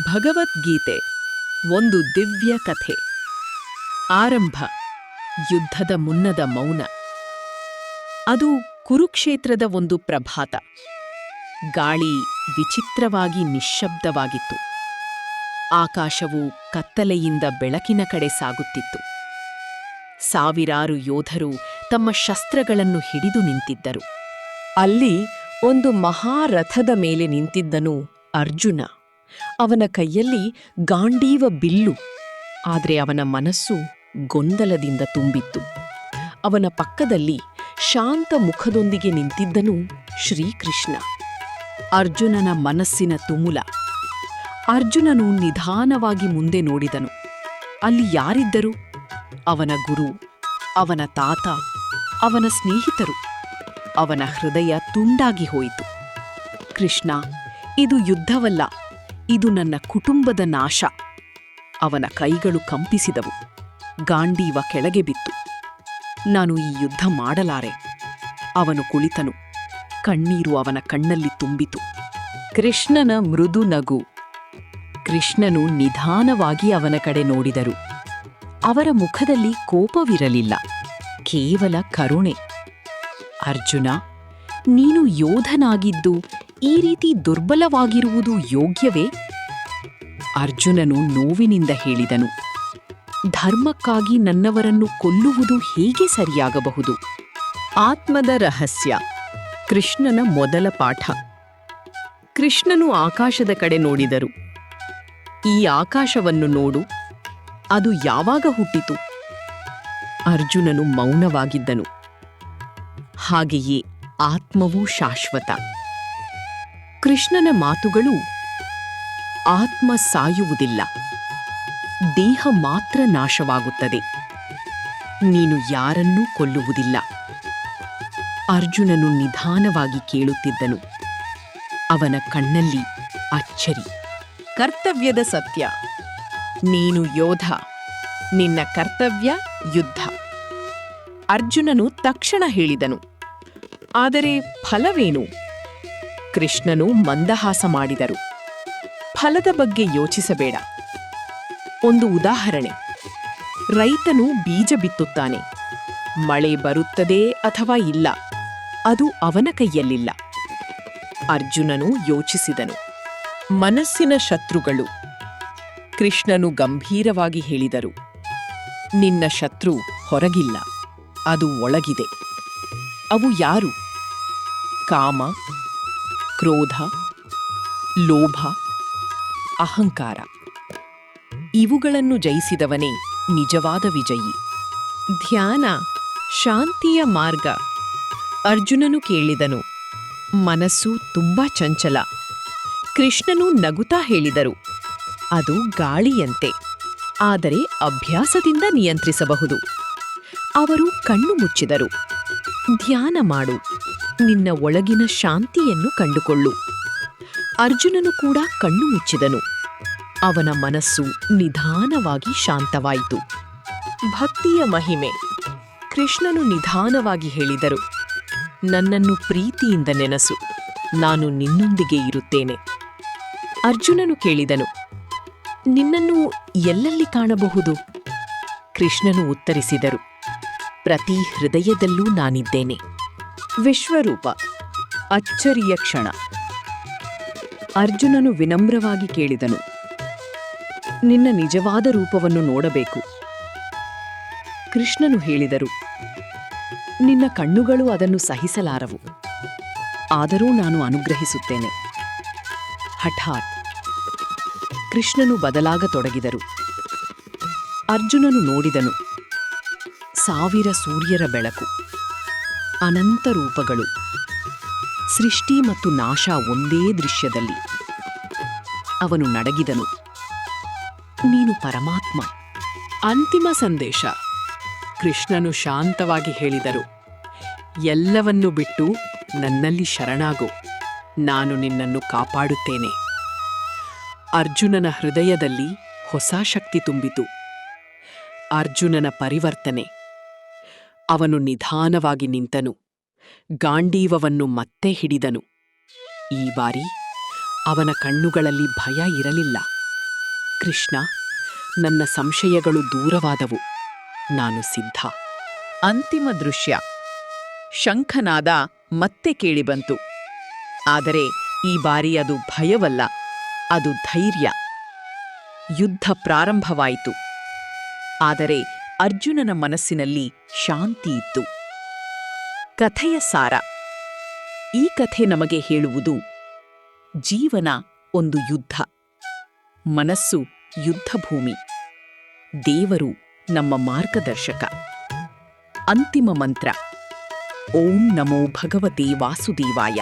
ಭಗವದ್ಗೀತೆ ಒಂದು ದಿವ್ಯ ಕಥೆ. ಆರಂಭ. ಯುದ್ಧದ ಮುನ್ನದ ಮೌನ. ಅದು ಕುರುಕ್ಷೇತ್ರದ ಒಂದು ಪ್ರಭಾತ. ಗಾಳಿ ವಿಚಿತ್ರವಾಗಿ ನಿಶ್ಶಬ್ದವಾಗಿತ್ತು. ಆಕಾಶವು ಕತ್ತಲೆಯಿಂದ ಬೆಳಕಿನ ಕಡೆ ಸಾಗುತ್ತಿತ್ತು. ಸಾವಿರಾರು ಯೋಧರು ತಮ್ಮ ಶಸ್ತ್ರಗಳನ್ನು ಹಿಡಿದು ನಿಂತಿದ್ದರು. ಅಲ್ಲಿ ಒಂದು ಮಹಾರಥದ ಮೇಲೆ ನಿಂತಿದ್ದನು ಅರ್ಜುನ. ಅವನ ಕೈಯಲ್ಲಿ ಗಾಂಡೀವ ಬಿಲ್ಲು. ಆದರೆ ಅವನ ಮನಸ್ಸು ಗೊಂದಲದಿಂದ ತುಂಬಿತ್ತು. ಅವನ ಪಕ್ಕದಲ್ಲಿ ಶಾಂತ ಮುಖದೊಂದಿಗೆ ನಿಂತಿದ್ದನು ಶ್ರೀಕೃಷ್ಣ. ಅರ್ಜುನನ ಮನಸ್ಸಿನ ತುಮುಲ. ಅರ್ಜುನನು ನಿಧಾನವಾಗಿ ಮುಂದೆ ನೋಡಿದನು. ಅಲ್ಲಿ ಯಾರಿದ್ದರು? ಅವನ ಗುರು, ಅವನ ತಾತ, ಅವನ ಸ್ನೇಹಿತರು. ಅವನ ಹೃದಯ ತುಂಡಾಗಿ ಹೋಯಿತು. ಕೃಷ್ಣ, ಇದು ಯುದ್ಧವಲ್ಲ, ಇದು ನನ್ನ ಕುಟುಂಬದ ನಾಶ. ಅವನ ಕೈಗಳು ಕಂಪಿಸಿದವು. ಗಾಂಡೀವ ಕೆಳಗೆ ಬಿತ್ತು. ನಾನು ಈ ಯುದ್ಧ ಮಾಡಲಾರೆ. ಅವನು ಕುಳಿತನು. ಕಣ್ಣೀರು ಅವನ ಕಣ್ಣಲ್ಲಿ ತುಂಬಿತು. ಕೃಷ್ಣನ ಮೃದು ನಗು. ಕೃಷ್ಣನು ನಿಧಾನವಾಗಿ ಅವನ ಕಡೆ ನೋಡಿದರು. ಅವರ ಮುಖದಲ್ಲಿ ಕೋಪವಿರಲಿಲ್ಲ, ಕೇವಲ ಕರುಣೆ. ಅರ್ಜುನ, ನೀನು ಯೋಧನಾಗಿದ್ದು ಈ ರೀತಿ ದುರ್ಬಲವಾಗಿರುವುದು ಯೋಗ್ಯವೇ? ಅರ್ಜುನನು ನೋವಿನಿಂದ ಹೇಳಿದನು. ಧರ್ಮಕ್ಕಾಗಿ ನನ್ನವರನ್ನು ಕೊಲ್ಲುವುದು ಹೇಗೆ ಸರಿಯಾಗಬಹುದು? ಆತ್ಮದ ರಹಸ್ಯ. ಕೃಷ್ಣನ ಮೊದಲ ಪಾಠ. ಕೃಷ್ಣನು ಆಕಾಶದ ಕಡೆ ನೋಡಿದರು. ಈ ಆಕಾಶವನ್ನು ನೋಡು, ಅದು ಯಾವಾಗ ಹುಟ್ಟಿತು? ಅರ್ಜುನನು ಮೌನವಾಗಿದ್ದನು. ಹಾಗೆಯೇ ಆತ್ಮವೂ ಶಾಶ್ವತ. ಕೃಷ್ಣನ ಮಾತುಗಳು, ಆತ್ಮ ಸಾಯುವುದಿಲ್ಲ, ದೇಹ ಮಾತ್ರ ನಾಶವಾಗುತ್ತದೆ. ನೀನು ಯಾರನ್ನೂ ಕೊಲ್ಲುವುದಿಲ್ಲ. ಅರ್ಜುನನು ನಿಧಾನವಾಗಿ ಕೇಳುತ್ತಿದ್ದನು. ಅವನ ಕಣ್ಣಲ್ಲಿ ಅಚ್ಚರಿ. ಕರ್ತವ್ಯದ ಸತ್ಯ. ನೀನು ಯೋಧ, ನಿನ್ನ ಕರ್ತವ್ಯ ಯುದ್ಧ. ಅರ್ಜುನನು ತಕ್ಷಣ ಹೇಳಿದನು. ಆದರೆ ಫಲವೇನು? ಕೃಷ್ಣನು ಮಂದಹಾಸ ಮಾಡಿದರು. ಫಲದ ಬಗ್ಗೆ ಯೋಚಿಸಬೇಡ. ಒಂದು ಉದಾಹರಣೆ. ರೈತನು ಬೀಜ ಬಿತ್ತುತ್ತಾನೆ. ಮಳೆ ಬರುತ್ತದೆ ಅಥವಾ ಇಲ್ಲ, ಅದು ಅವನ ಕೈಯಲ್ಲಿಲ್ಲ. ಅರ್ಜುನನು ಯೋಚಿಸಿದನು. ಮನಸ್ಸಿನ ಶತ್ರುಗಳು. ಕೃಷ್ಣನು ಗಂಭೀರವಾಗಿ ಹೇಳಿದರು. ನಿನ್ನ ಶತ್ರು ಹೊರಗಿಲ್ಲ, ಅದು ಒಳಗಿದೆ. ಅವು ಯಾರು? ಕಾಮ, ಕ್ರೋಧ, ಲೋಭ, ಅಹಂಕಾರ. ಇವುಗಳನ್ನು ಜಯಿಸಿದವನೇ ನಿಜವಾದ ವಿಜಯಿ. ಧ್ಯಾನ ಶಾಂತಿಯ ಮಾರ್ಗ. ಅರ್ಜುನನು ಕೇಳಿದನು. ಮನಸ್ಸು ತುಂಬಾ ಚಂಚಲ. ಕೃಷ್ಣನು ನಗುತ್ತಾ ಹೇಳಿದರು. ಅದು ಗಾಳಿಯಂತೆ, ಆದರೆ ಅಭ್ಯಾಸದಿಂದ ನಿಯಂತ್ರಿಸಬಹುದು. ಅವರು ಕಣ್ಣು ಮುಚ್ಚಿದರು. ಧ್ಯಾನ ಮಾಡು, ನಿನ್ನ ಒಳಗಿನ ಶಾಂತಿಯನ್ನು ಕಂಡುಕೊಳ್ಳು. ಅರ್ಜುನನು ಕೂಡ ಕಣ್ಣು ಮುಚ್ಚಿದನು. ಅವನ ಮನಸ್ಸು ನಿಧಾನವಾಗಿ ಶಾಂತವಾಯಿತು. ಭಕ್ತಿಯ ಮಹಿಮೆ. ಕೃಷ್ಣನು ನಿಧಾನವಾಗಿ ಹೇಳಿದರು. ನನ್ನನ್ನು ಪ್ರೀತಿಯಿಂದ ನೆನಸು, ನಾನು ನಿನ್ನೊಂದಿಗೆ ಇರುತ್ತೇನೆ. ಅರ್ಜುನನು ಕೇಳಿದನು. ನಿನ್ನನ್ನು ಎಲ್ಲೆಲ್ಲಿ ಕಾಣಬಹುದು? ಕೃಷ್ಣನು ಉತ್ತರಿಸಿದರು. ಪ್ರತಿ ಹೃದಯದಲ್ಲೂ ನಾನಿದ್ದೇನೆ. ವಿಶ್ವರೂಪ. ಅಚ್ಚರಿಯ ಕ್ಷಣ. ಅರ್ಜುನನು ವಿನಮ್ರವಾಗಿ ಕೇಳಿದನು. ನಿನ್ನ ನಿಜವಾದ ರೂಪವನ್ನು ನೋಡಬೇಕು. ಕೃಷ್ಣನು ಹೇಳಿದರು. ನಿನ್ನ ಕಣ್ಣುಗಳು ಅದನ್ನು ಸಹಿಸಲಾರವು, ಆದರೂ ನಾನು ಅನುಗ್ರಹಿಸುತ್ತೇನೆ. ಹಠಾತ್ ಕೃಷ್ಣನು ಬದಲಾಗತೊಡಗಿದರು. ಅರ್ಜುನನು ನೋಡಿದನು. ಸಾವಿರ ಸೂರ್ಯರ ಬೆಳಕು, ಅನಂತ ರೂಪಗಳು, ಸೃಷ್ಟಿ ಮತ್ತು ನಾಶ ಒಂದೇ ದೃಶ್ಯದಲ್ಲಿ. ಅವನು ನಡಗಿದನು. ನೀನು ಪರಮಾತ್ಮ. ಅಂತಿಮ ಸಂದೇಶ. ಕೃಷ್ಣನು ಶಾಂತವಾಗಿ ಹೇಳಿದರು. ಎಲ್ಲವನ್ನೂ ಬಿಟ್ಟು ನನ್ನಲ್ಲಿ ಶರಣಾಗು, ನಾನು ನಿನ್ನನ್ನು ಕಾಪಾಡುತ್ತೇನೆ. ಅರ್ಜುನನ ಹೃದಯದಲ್ಲಿ ಹೊಸ ಶಕ್ತಿ ತುಂಬಿತು. ಅರ್ಜುನನ ಪರಿವರ್ತನೆ. ಅವನು ನಿಧಾನವಾಗಿ ನಿಂತನು. ಗಾಂಡೀವವನ್ನು ಮತ್ತೆ ಹಿಡಿದನು. ಈ ಬಾರಿ ಅವನ ಕಣ್ಣುಗಳಲ್ಲಿ ಭಯ ಇರಲಿಲ್ಲ, ಕೃಷ್ಣ, ನನ್ನ ಸಂಶಯಗಳು ದೂರವಾದವು. ನಾನು ಸಿದ್ಧ. ಅಂತಿಮ ದೃಶ್ಯ. ಶಂಖನಾದ ಮತ್ತೆ ಕೇಳಿಬಂತು. ಆದರೆ ಈ ಬಾರಿ ಅದು ಭಯವಲ್ಲ, ಅದು ಧೈರ್ಯ. ಯುದ್ಧ ಪ್ರಾರಂಭವಾಯಿತು. ಆದರೆ ಅರ್ಜುನನ ಮನಸ್ಸಿನಲ್ಲಿ ಶಾಂತಿ ಇತ್ತು. ಕಥೆಯ ಸಾರ. ಈ ಕಥೆ ನಮಗೆ ಹೇಳುವುದು, ಜೀವನ ಒಂದು ಯುದ್ಧ. ಮನಸ್ಸು ಯುದ್ಧಭೂಮಿ. ದೇವರು ನಮ್ಮ ಮಾರ್ಗದರ್ಶಕ. ಅಂತಿಮ ಮಂತ್ರ: ಓಂ ನಮೋ ಭಗವತೆ ವಾಸುದೇವಾಯ.